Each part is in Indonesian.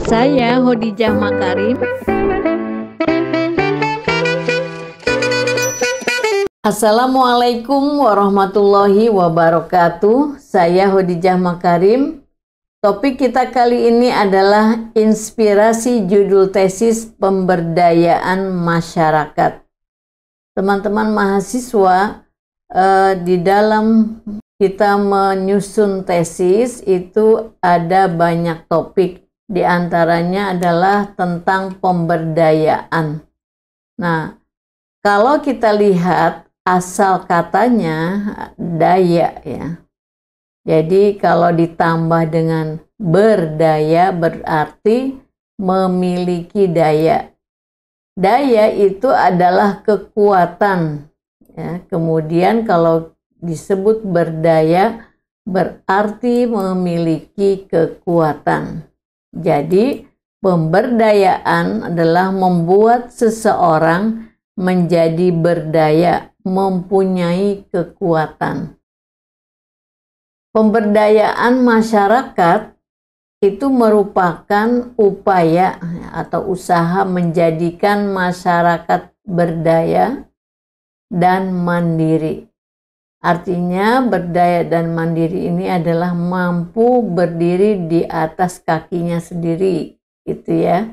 Saya Hodijah Makarim. Assalamualaikum warahmatullahi wabarakatuh. Saya Hodijah Makarim. Topik kita kali ini adalah inspirasi judul tesis pemberdayaan masyarakat. Teman-teman mahasiswa, di dalam kita menyusun tesis itu ada banyak topik. Di antaranya adalah tentang pemberdayaan. Nah, kalau kita lihat asal katanya daya ya. Jadi kalau ditambah dengan berdaya berarti memiliki daya. Daya itu adalah kekuatan. Ya. Kemudian kalau disebut berdaya berarti memiliki kekuatan. Jadi, pemberdayaan adalah membuat seseorang menjadi berdaya, mempunyai kekuatan. Pemberdayaan masyarakat itu merupakan upaya atau usaha menjadikan masyarakat berdaya dan mandiri. Artinya berdaya dan mandiri ini adalah mampu berdiri di atas kakinya sendiri, gitu ya.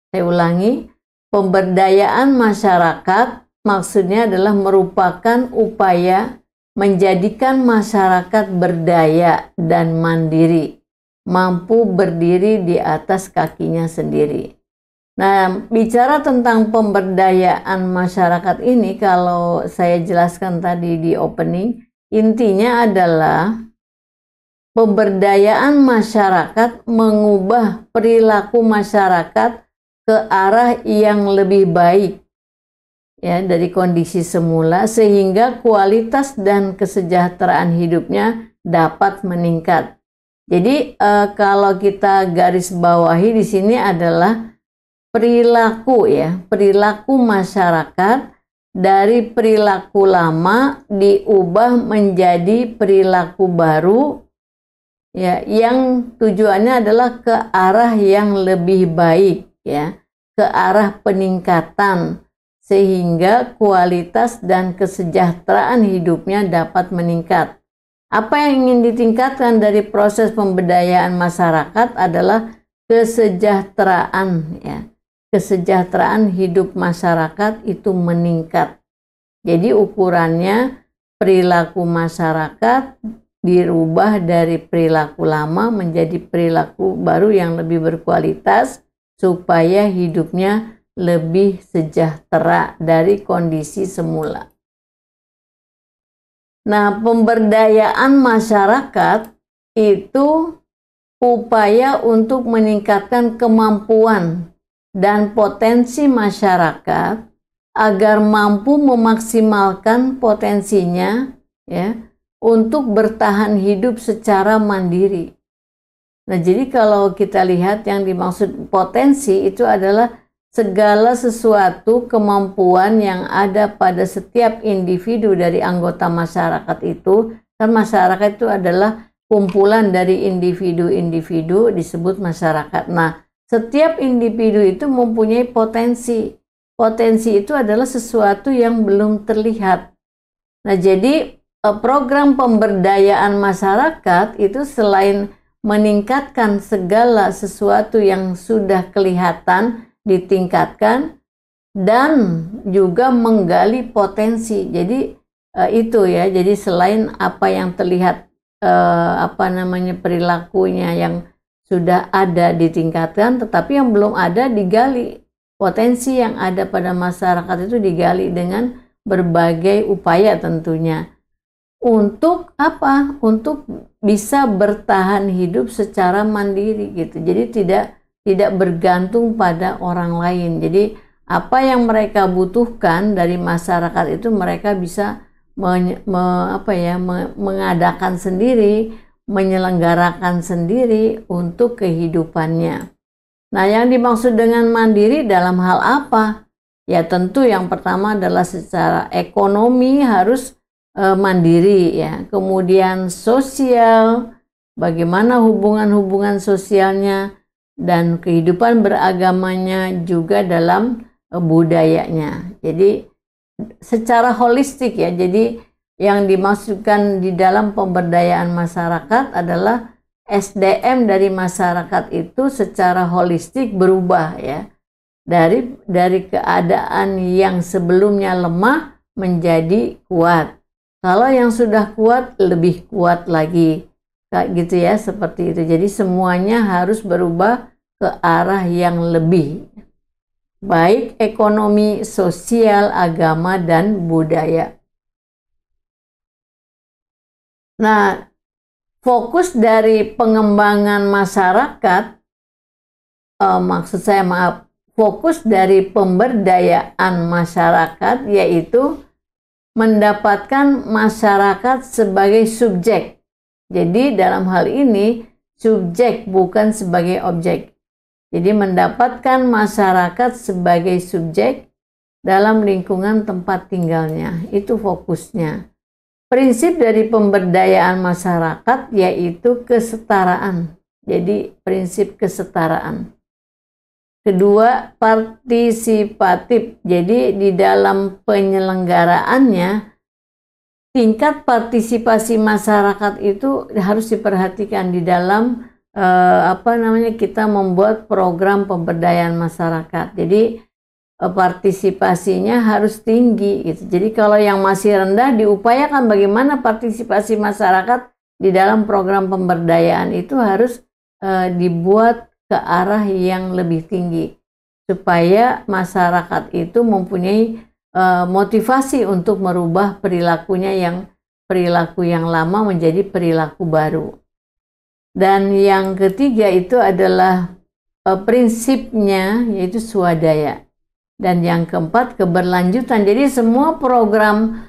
Saya ulangi, pemberdayaan masyarakat maksudnya adalah merupakan upaya menjadikan masyarakat berdaya dan mandiri, mampu berdiri di atas kakinya sendiri. Nah, bicara tentang pemberdayaan masyarakat ini, kalau saya jelaskan tadi di opening, intinya adalah pemberdayaan masyarakat mengubah perilaku masyarakat ke arah yang lebih baik ya dari kondisi semula sehingga kualitas dan kesejahteraan hidupnya dapat meningkat. Jadi kalau kita garis bawahi di sini adalah perilaku ya, perilaku masyarakat dari perilaku lama diubah menjadi perilaku baru ya, yang tujuannya adalah ke arah yang lebih baik ya, ke arah peningkatan sehingga kualitas dan kesejahteraan hidupnya dapat meningkat. Apa yang ingin ditingkatkan dari proses pemberdayaan masyarakat adalah kesejahteraan ya. Kesejahteraan hidup masyarakat itu meningkat. Jadi ukurannya perilaku masyarakat dirubah dari perilaku lama menjadi perilaku baru yang lebih berkualitas supaya hidupnya lebih sejahtera dari kondisi semula. Nah, pemberdayaan masyarakat itu upaya untuk meningkatkan kemampuan dan potensi masyarakat agar mampu memaksimalkan potensinya ya untuk bertahan hidup secara mandiri. Nah, jadi kalau kita lihat yang dimaksud potensi itu adalah segala sesuatu kemampuan yang ada pada setiap individu dari anggota masyarakat itu, kan masyarakat itu adalah kumpulan dari individu-individu disebut masyarakat. Nah, setiap individu itu mempunyai potensi. Potensi itu adalah sesuatu yang belum terlihat. Nah, jadi program pemberdayaan masyarakat itu selain meningkatkan segala sesuatu yang sudah kelihatan, ditingkatkan, dan juga menggali potensi. Jadi itu ya, jadi selain apa yang terlihat, perilakunya yang sudah ada ditingkatkan, tetapi yang belum ada digali. Potensi yang ada pada masyarakat itu digali dengan berbagai upaya tentunya. Untuk apa? Untuk bisa bertahan hidup secara mandiri gitu. Jadi tidak bergantung pada orang lain. Jadi apa yang mereka butuhkan dari masyarakat itu mereka bisa mengadakan sendiri, menyelenggarakan sendiri untuk kehidupannya. Nah, yang dimaksud dengan mandiri dalam hal apa? Ya tentu yang pertama adalah secara ekonomi harus mandiri ya. Kemudian sosial, bagaimana hubungan-hubungan sosialnya, dan kehidupan beragamanya juga dalam budayanya. Jadi secara holistik ya, jadi yang dimaksudkan di dalam pemberdayaan masyarakat adalah SDM dari masyarakat itu secara holistik berubah ya, dari keadaan yang sebelumnya lemah menjadi kuat. Kalau yang sudah kuat lebih kuat lagi, kayak gitu ya, seperti itu. Jadi semuanya harus berubah ke arah yang lebih baik ekonomi, sosial, agama, dan budaya. Nah, fokus dari pengembangan masyarakat, fokus dari pemberdayaan masyarakat yaitu mendapatkan masyarakat sebagai subjek. Jadi dalam hal ini subjek bukan sebagai objek. Jadi mendapatkan masyarakat sebagai subjek dalam lingkungan tempat tinggalnya. Itu fokusnya. Prinsip dari pemberdayaan masyarakat yaitu kesetaraan. Jadi prinsip kesetaraan. Kedua, partisipatif. Jadi di dalam penyelenggaraannya, tingkat partisipasi masyarakat itu harus diperhatikan di dalam kita membuat program pemberdayaan masyarakat. Jadi partisipasinya harus tinggi gitu. Jadi kalau yang masih rendah, diupayakan bagaimana partisipasi masyarakat di dalam program pemberdayaan itu harus dibuat ke arah yang lebih tinggi supaya masyarakat itu mempunyai motivasi untuk merubah perilakunya, yang perilaku yang lama menjadi perilaku baru. Dan yang ketiga itu adalah prinsipnya yaitu swadaya. Dan yang keempat, keberlanjutan. Jadi semua program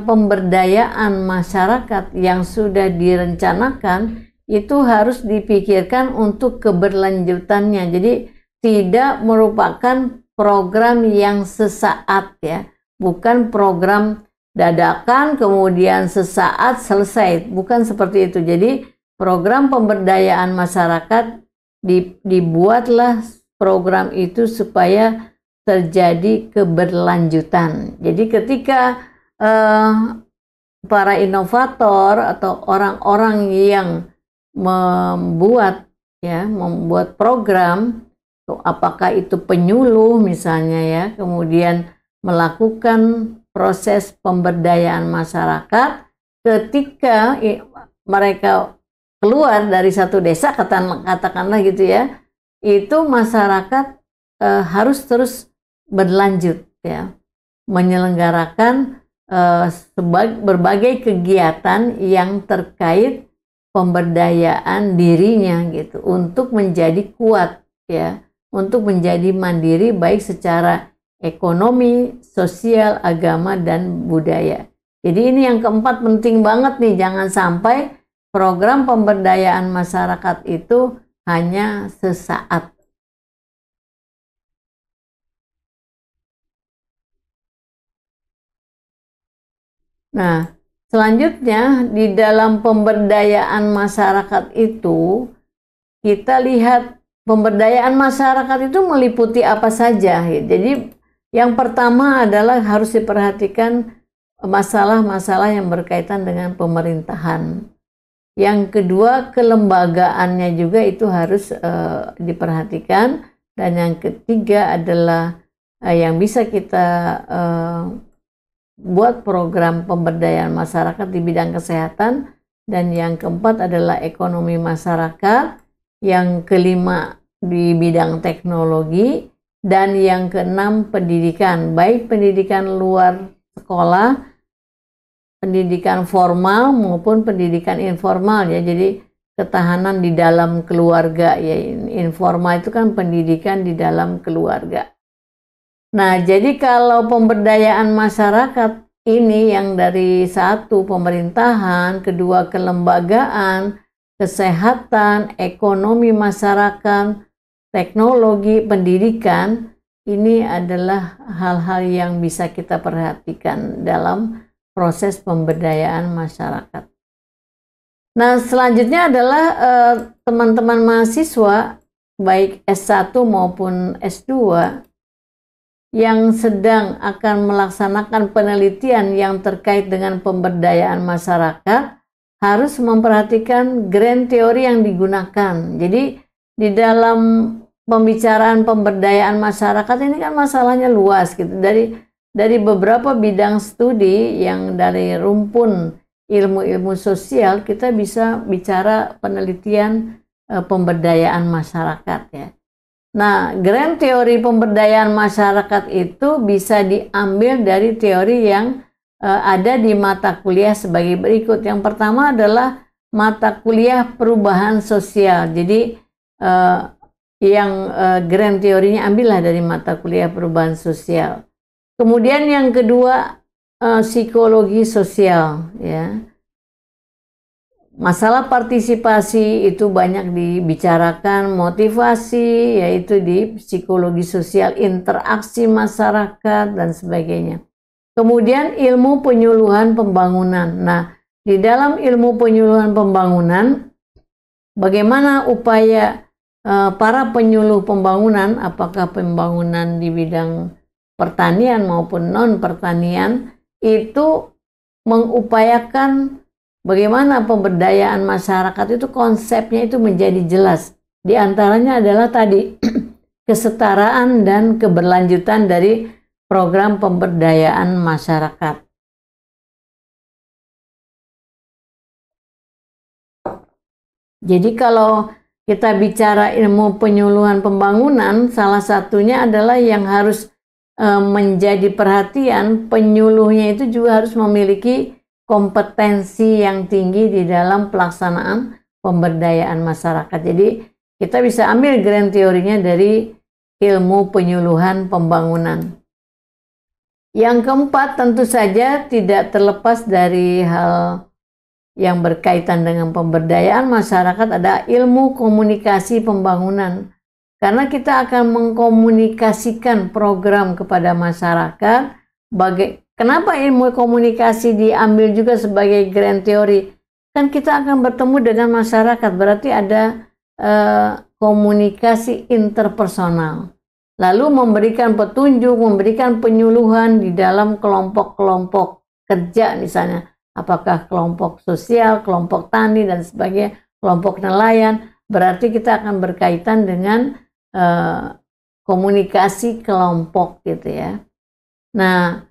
pemberdayaan masyarakat yang sudah direncanakan itu harus dipikirkan untuk keberlanjutannya. Jadi tidak merupakan program yang sesaat ya, bukan program dadakan kemudian sesaat selesai, bukan seperti itu. Jadi program pemberdayaan masyarakat dibuatlah program itu supaya terjadi keberlanjutan. Jadi ketika para inovator atau orang-orang yang membuat program, apakah itu penyuluh misalnya ya, kemudian melakukan proses pemberdayaan masyarakat, ketika mereka keluar dari satu desa, katakanlah gitu ya, itu masyarakat harus terus berlanjut ya, menyelenggarakan berbagai kegiatan yang terkait pemberdayaan dirinya gitu, untuk menjadi kuat ya, untuk menjadi mandiri baik secara ekonomi, sosial, agama, dan budaya. Jadi ini yang keempat penting banget nih, jangan sampai program pemberdayaan masyarakat itu hanya sesaat. Nah, selanjutnya di dalam pemberdayaan masyarakat itu, kita lihat pemberdayaan masyarakat itu meliputi apa saja. Jadi yang pertama adalah harus diperhatikan masalah-masalah yang berkaitan dengan pemerintahan. Yang kedua, kelembagaannya juga itu harus diperhatikan. Dan yang ketiga adalah yang bisa kita buat program pemberdayaan masyarakat di bidang kesehatan. Dan yang keempat adalah ekonomi masyarakat. Yang kelima di bidang teknologi. Dan yang keenam pendidikan, baik pendidikan luar sekolah, pendidikan formal maupun pendidikan informal ya. Jadi ketahanan di dalam keluarga ya, informal itu kan pendidikan di dalam keluarga. Nah, jadi kalau pemberdayaan masyarakat ini yang dari satu pemerintahan, kedua kelembagaan, kesehatan, ekonomi masyarakat, teknologi, pendidikan, ini adalah hal-hal yang bisa kita perhatikan dalam proses pemberdayaan masyarakat. Nah, selanjutnya adalah teman-teman mahasiswa baik S1 maupun S2 yang sedang akan melaksanakan penelitian yang terkait dengan pemberdayaan masyarakat harus memperhatikan grand teori yang digunakan. Jadi di dalam pembicaraan pemberdayaan masyarakat ini kan masalahnya luas gitu. Dari beberapa bidang studi yang dari rumpun ilmu-ilmu sosial kita bisa bicara penelitian pemberdayaan masyarakat ya. Nah, grand teori pemberdayaan masyarakat itu bisa diambil dari teori yang ada di mata kuliah sebagai berikut. Yang pertama adalah mata kuliah perubahan sosial. Jadi yang grand teorinya ambillah dari mata kuliah perubahan sosial. Kemudian yang kedua psikologi sosial ya. Masalah partisipasi itu banyak dibicarakan, motivasi yaitu di psikologi sosial, interaksi masyarakat dan sebagainya. Kemudian ilmu penyuluhan pembangunan. Nah, di dalam ilmu penyuluhan pembangunan, bagaimana upaya para penyuluh pembangunan, apakah pembangunan di bidang pertanian maupun non-pertanian, itu mengupayakan bagaimana pemberdayaan masyarakat itu konsepnya itu menjadi jelas. Di antaranya adalah tadi kesetaraan dan keberlanjutan dari program pemberdayaan masyarakat. Jadi kalau kita bicara ilmu penyuluhan pembangunan, salah satunya adalah yang harus menjadi perhatian, penyuluhnya itu juga harus memiliki kompetensi yang tinggi di dalam pelaksanaan pemberdayaan masyarakat. Jadi kita bisa ambil grand teorinya dari ilmu penyuluhan pembangunan. Yang keempat tentu saja tidak terlepas dari hal yang berkaitan dengan pemberdayaan masyarakat ada ilmu komunikasi pembangunan. Karena kita akan mengkomunikasikan program kepada masyarakat. Kenapa ilmu komunikasi diambil juga sebagai grand teori? Kan kita akan bertemu dengan masyarakat, berarti ada komunikasi interpersonal. Lalu memberikan petunjuk, memberikan penyuluhan di dalam kelompok-kelompok kerja misalnya. Apakah kelompok sosial, kelompok tani dan sebagainya, kelompok nelayan. Berarti kita akan berkaitan dengan komunikasi kelompok gitu ya. Nah,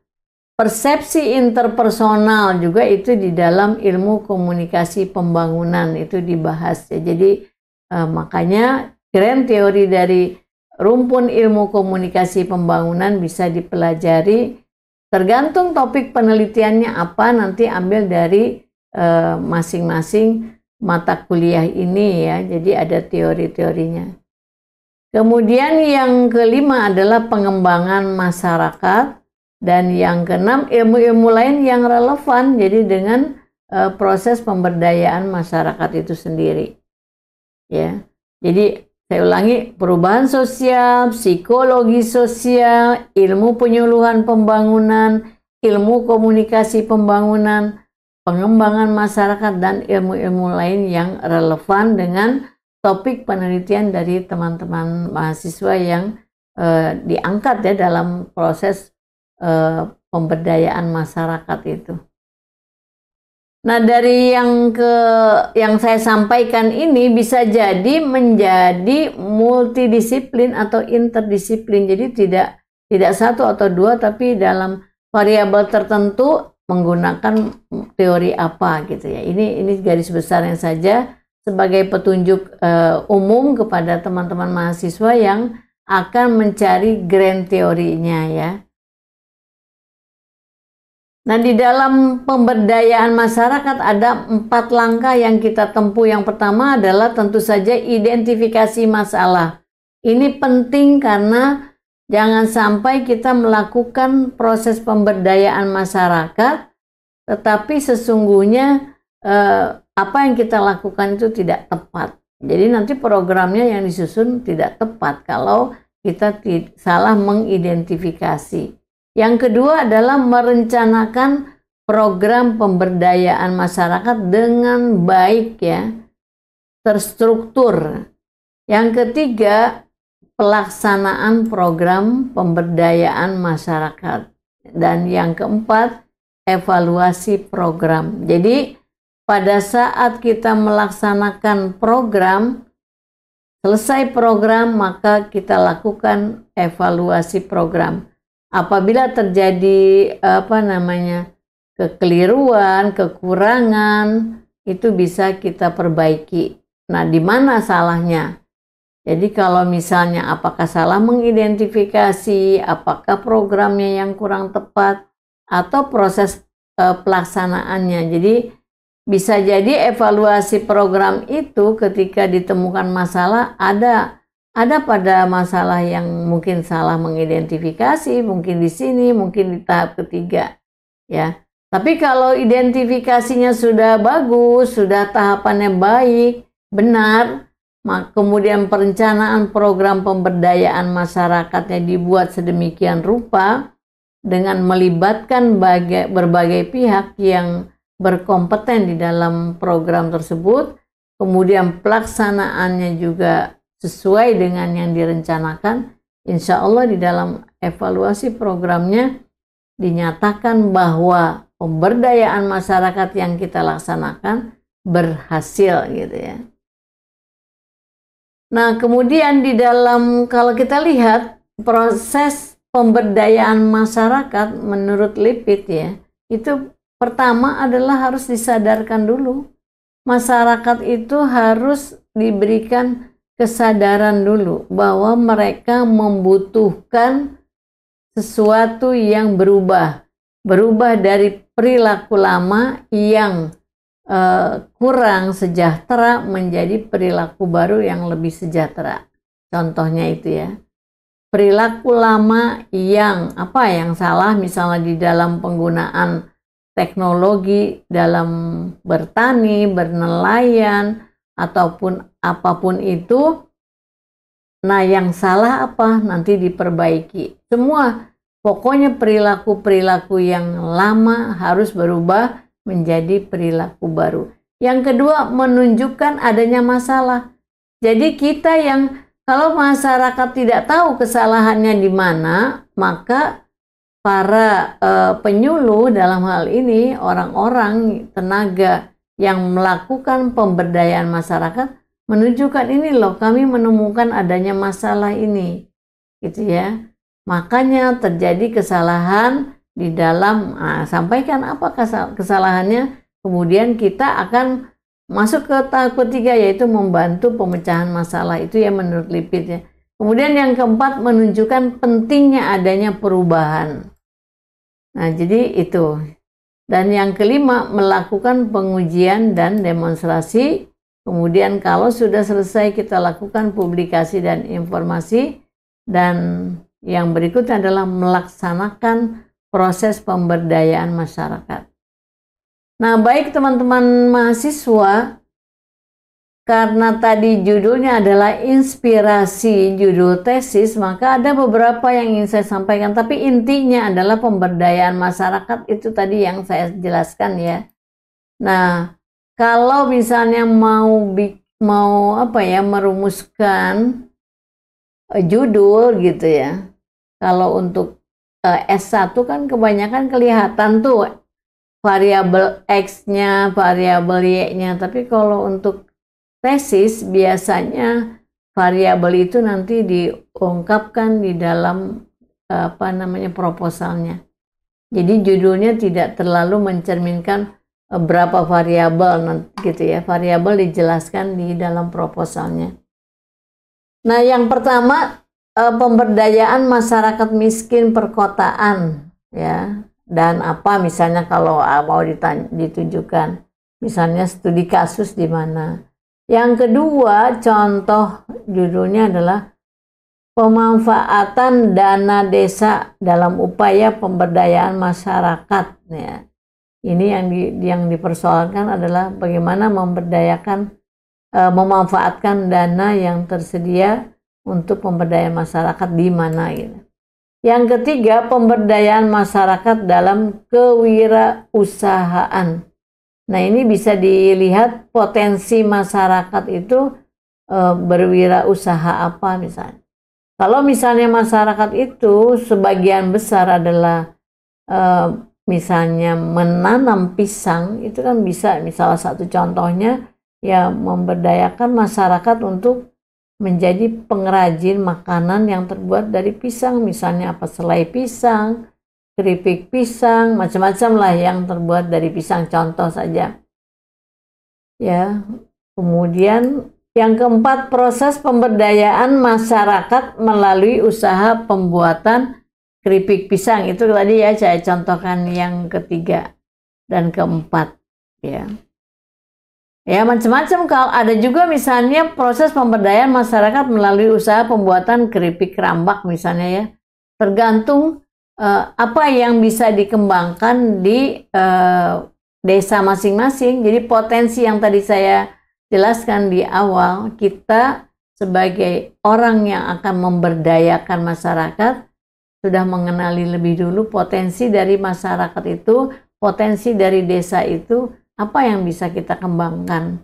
persepsi interpersonal juga itu di dalam ilmu komunikasi pembangunan itu dibahas ya. Jadi makanya grand teori dari rumpun ilmu komunikasi pembangunan bisa dipelajari tergantung topik penelitiannya apa, nanti ambil dari masing-masing mata kuliah ini ya. Jadi ada teori-teorinya. Kemudian yang kelima adalah pengembangan masyarakat. Dan yang keenam, ilmu-ilmu lain yang relevan, jadi dengan proses pemberdayaan masyarakat itu sendiri. Ya, jadi saya ulangi, perubahan sosial, psikologi sosial, ilmu penyuluhan pembangunan, ilmu komunikasi pembangunan, pengembangan masyarakat, dan ilmu-ilmu lain yang relevan dengan topik penelitian dari teman-teman mahasiswa yang diangkat ya dalam proses pemberdayaan masyarakat itu. Nah, dari yang saya sampaikan ini bisa jadi menjadi multidisiplin atau interdisiplin. Jadi tidak satu atau dua, tapi dalam variabel tertentu menggunakan teori apa gitu ya. Ini garis besarnya saja sebagai petunjuk umum kepada teman-teman mahasiswa yang akan mencari grand teorinya ya. Nah, di dalam pemberdayaan masyarakat ada 4 langkah yang kita tempuh. Yang pertama adalah tentu saja identifikasi masalah. Ini penting karena jangan sampai kita melakukan proses pemberdayaan masyarakat, tetapi sesungguhnya apa yang kita lakukan itu tidak tepat. Jadi nanti programnya yang disusun tidak tepat kalau kita salah mengidentifikasi. Yang kedua adalah merencanakan program pemberdayaan masyarakat dengan baik ya, terstruktur. Yang ketiga, pelaksanaan program pemberdayaan masyarakat. Dan yang keempat, evaluasi program. Jadi pada saat kita melaksanakan program, selesai program, maka kita lakukan evaluasi program. Apabila terjadi kekeliruan, kekurangan, itu bisa kita perbaiki. Nah, di mana salahnya? Jadi kalau misalnya apakah salah mengidentifikasi, apakah programnya yang kurang tepat, atau proses pelaksanaannya. Jadi bisa jadi evaluasi program itu ketika ditemukan masalah, ada pada masalah yang mungkin salah mengidentifikasi, mungkin di sini, mungkin di tahap ketiga, ya. Tapi kalau identifikasinya sudah bagus, sudah tahapannya baik, benar, kemudian perencanaan program pemberdayaan masyarakatnya dibuat sedemikian rupa dengan melibatkan berbagai pihak yang berkompeten di dalam program tersebut, kemudian pelaksanaannya juga sesuai dengan yang direncanakan, insya Allah di dalam evaluasi programnya dinyatakan bahwa pemberdayaan masyarakat yang kita laksanakan berhasil gitu ya. Nah, kemudian di dalam, kalau kita lihat proses pemberdayaan masyarakat menurut Lipit ya, itu pertama adalah harus disadarkan dulu. Masyarakat itu harus diberikan kesadaran dulu bahwa mereka membutuhkan sesuatu yang berubah. Berubah dari perilaku lama yang kurang sejahtera menjadi perilaku baru yang lebih sejahtera. Contohnya itu ya. Perilaku lama yang salah misalnya di dalam penggunaan teknologi dalam bertani, bernelayan, ataupun apapun itu. Nah, yang salah apa? Nanti diperbaiki. Semua, pokoknya perilaku-perilaku yang lama harus berubah menjadi perilaku baru. Yang kedua, menunjukkan adanya masalah. Jadi kita yang, kalau masyarakat tidak tahu kesalahannya di mana, maka para penyuluh dalam hal ini, orang-orang tenaga yang melakukan pemberdayaan masyarakat, menunjukkan ini loh, kami menemukan adanya masalah ini, gitu ya. Makanya terjadi kesalahan di dalam, sampaikan apa kesalahannya, kemudian kita akan masuk ke tahap ketiga, yaitu membantu pemecahan masalah. Itu ya menurut Lipit ya. Kemudian yang keempat, menunjukkan pentingnya adanya perubahan. Nah, jadi itu. Dan yang kelima, melakukan pengujian dan demonstrasi. Kemudian kalau sudah selesai, kita lakukan publikasi dan informasi. Dan yang berikutnya adalah melaksanakan proses pemberdayaan masyarakat. Nah, baik teman-teman mahasiswa, karena tadi judulnya adalah inspirasi judul tesis, maka ada beberapa yang ingin saya sampaikan, tapi intinya adalah pemberdayaan masyarakat itu tadi yang saya jelaskan ya. Nah, kalau misalnya mau merumuskan judul gitu ya. Kalau untuk S1 kan kebanyakan kelihatan tuh variabel X-nya, variabel Y-nya, tapi kalau untuk tesis biasanya variabel itu nanti diungkapkan di dalam proposalnya. Jadi judulnya tidak terlalu mencerminkan berapa variabel gitu ya. Variabel dijelaskan di dalam proposalnya. Nah, yang pertama pemberdayaan masyarakat miskin perkotaan ya. Dan misalnya kalau mau ditunjukkan, misalnya studi kasus di mana. Yang kedua, contoh judulnya adalah pemanfaatan dana desa dalam upaya pemberdayaan masyarakat. Ya. Ini yang dipersoalkan adalah bagaimana memanfaatkan dana yang tersedia untuk pemberdayaan masyarakat di mana. Gitu. Yang ketiga, pemberdayaan masyarakat dalam kewirausahaan. Nah, ini bisa dilihat potensi masyarakat itu berwirausaha apa misalnya. Kalau misalnya masyarakat itu sebagian besar adalah misalnya menanam pisang, itu kan bisa, salah satu contohnya ya memberdayakan masyarakat untuk menjadi pengrajin makanan yang terbuat dari pisang, misalnya apa, selai pisang, keripik pisang, macam-macam lah yang terbuat dari pisang, contoh saja. Ya, kemudian yang keempat, proses pemberdayaan masyarakat melalui usaha pembuatan keripik pisang. Itu tadi ya saya contohkan yang ketiga dan keempat, ya. Ya, macam-macam. Kalau ada juga misalnya proses pemberdayaan masyarakat melalui usaha pembuatan keripik rambak misalnya, ya. Tergantung apa yang bisa dikembangkan di desa masing-masing. Jadi potensi yang tadi saya jelaskan di awal, kita sebagai orang yang akan memberdayakan masyarakat sudah mengenali lebih dulu potensi dari masyarakat itu, potensi dari desa itu, apa yang bisa kita kembangkan.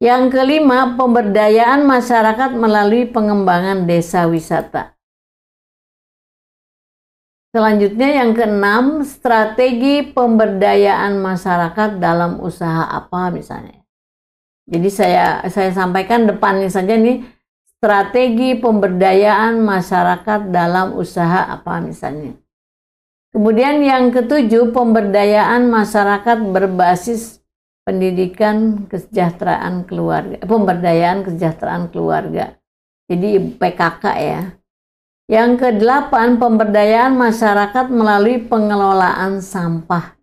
Yang kelima, pemberdayaan masyarakat melalui pengembangan desa wisata. Selanjutnya yang keenam, strategi pemberdayaan masyarakat dalam usaha apa misalnya. Jadi saya sampaikan depannya saja nih, strategi pemberdayaan masyarakat dalam usaha apa misalnya. Kemudian yang ketujuh, pemberdayaan masyarakat berbasis pendidikan kesejahteraan keluarga, pemberdayaan kesejahteraan keluarga. Jadi PKK ya. Yang kedelapan, pemberdayaan masyarakat melalui pengelolaan sampah.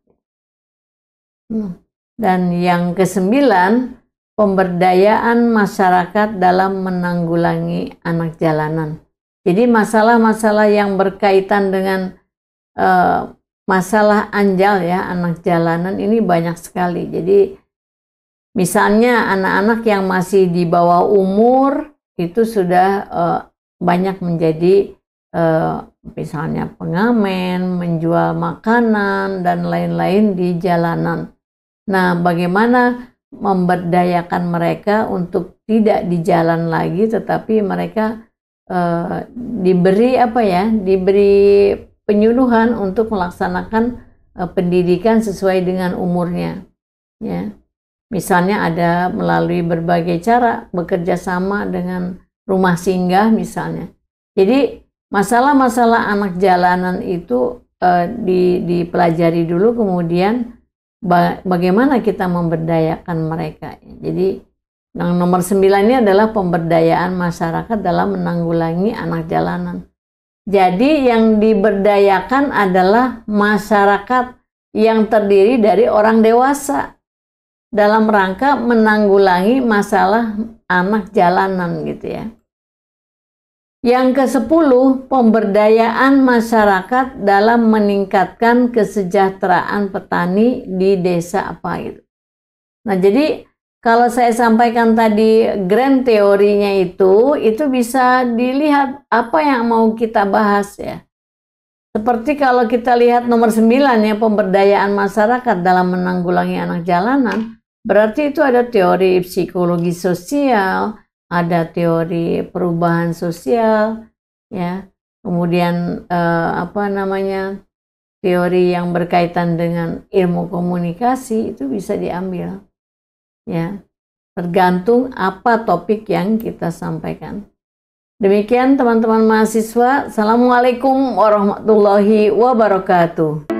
Dan yang kesembilan, pemberdayaan masyarakat dalam menanggulangi anak jalanan. Jadi masalah-masalah yang berkaitan dengan masalah anjal ya, anak jalanan ini banyak sekali. Jadi misalnya anak-anak yang masih di bawah umur itu sudah banyak menjadi misalnya pengamen, menjual makanan dan lain-lain di jalanan. Nah, bagaimana memberdayakan mereka untuk tidak di jalan lagi, tetapi mereka diberi diberi penyuluhan untuk melaksanakan pendidikan sesuai dengan umurnya, ya. Misalnya ada melalui berbagai cara, bekerja sama dengan rumah singgah misalnya. Jadi masalah-masalah anak jalanan itu dipelajari dulu, kemudian bagaimana kita memberdayakan mereka. Jadi yang nomor 9 ini adalah pemberdayaan masyarakat dalam menanggulangi anak jalanan. Jadi yang diberdayakan adalah masyarakat yang terdiri dari orang dewasa dalam rangka menanggulangi masalah anak jalanan gitu ya. Yang ke-10, pemberdayaan masyarakat dalam meningkatkan kesejahteraan petani di desa apa gitu. Nah, jadi kalau saya sampaikan tadi grand teorinya itu bisa dilihat apa yang mau kita bahas ya. Seperti kalau kita lihat nomor 9 ya, pemberdayaan masyarakat dalam menanggulangi anak jalanan, berarti itu ada teori psikologi sosial, ada teori perubahan sosial, ya. Kemudian teori yang berkaitan dengan ilmu komunikasi itu bisa diambil. Ya, tergantung apa topik yang kita sampaikan. Demikian teman-teman mahasiswa. Assalamualaikum warahmatullahi wabarakatuh.